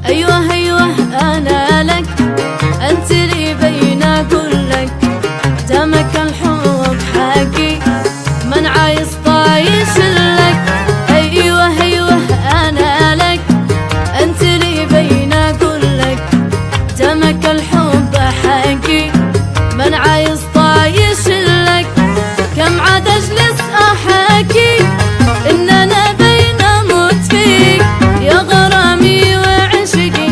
أيوه أيوه أنا لك، أنت لي بين أقول لك دمك الحب حقي من عايز طايش لك. أيوه أيوه أنا لك، أنت لي بين أقول لك دمك الحب حقي من عايز طايش لك. كم عاد أجلس أحاكي إن أنا بين أموت فيك يا غرامي وعشقي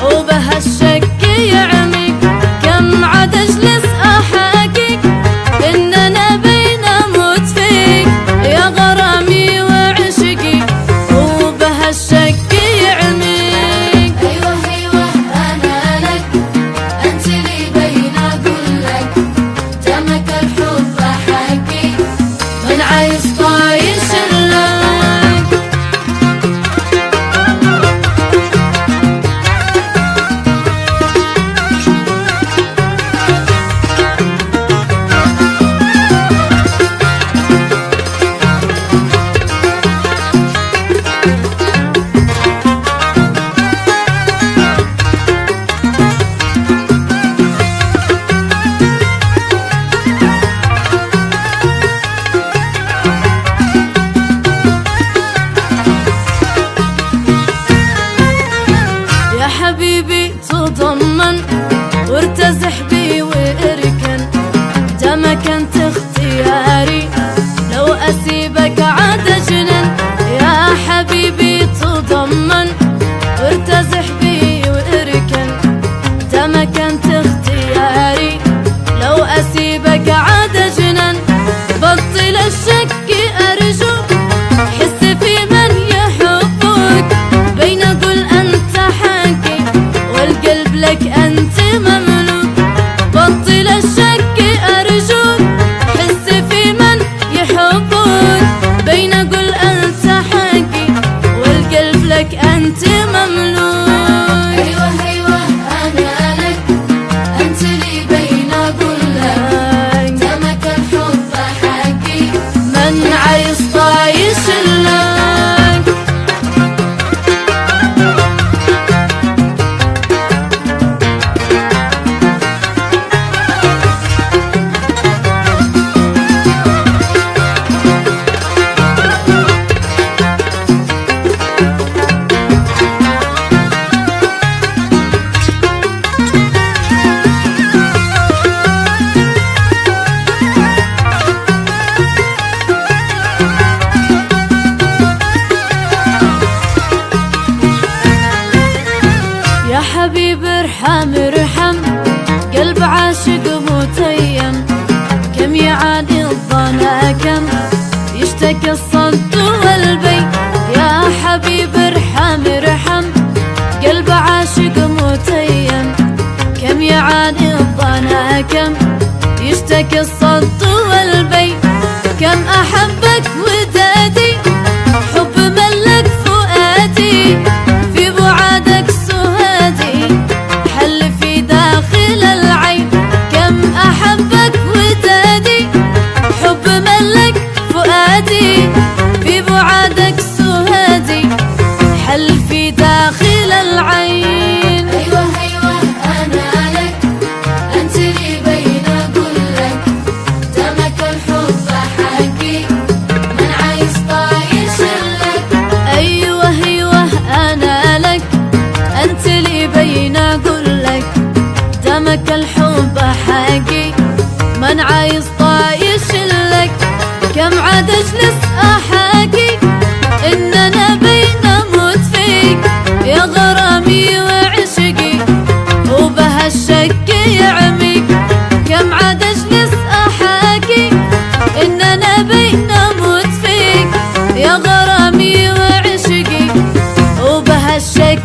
وبهالشك يعميك. كم عاد أجلس أحاكي إن أنا بين أموت فيك يا غرامي وعشقي وبهالشك يعميك. أيوه أيوه أنا لك، أنت لي بين أقول لك دمك الحب حقي من عايز طايش لك. يا حبيبي تضمن وارتزح بي واركن دمك انت اختياري لو اسيبك عاد اجنن. يا حبيبي تضمن وارتزح بي واركن دمك انت اختياري لو اسيبك عاد اجنن. بطل الشك ارجو حس في من يحبك بين اقول انت حقي والقلب لك انت مملوك. بطل الشك ارجوك حس في من يحبك بين اقول انت حقي والقلب لك انت مملوك. أيوه أيوه أنا لك، أنت لي بين أقول لك دمك الحب حقي من عايز طايش لك. يا حبيب ارحم ارحم قلب عاشق متيم كم يعاني الظنا كم يشتكي الصد والبي. يا حبيب ارحم ارحم قلب عاشق متيم كم يعاني الظنا كم يشتكي الصد والبي. كم أحبك ودادي حب ملك فؤادي في بعادك سهادي حل في داخل العين. كم أحبك ودادي حب ملك فؤادي في بعادك سهادي حل في داخل العين. أيوه أيوه أنا لك، أنت لي بين أقول لك دمك الحب حقي من عايز طايش لك. أيوه أيوه أنا لك، أنت لي بين أقول لك دمك الحب حقي من عايز طايش لك. كم عاد أجلس أحاكي إن أنا بين أموت فيك يا غرامي وعشقي وبهالشك يعميك. كم عاد أجلس أحاكي إن أنا بين أموت فيك يا غرامي وعشقي وبهالشك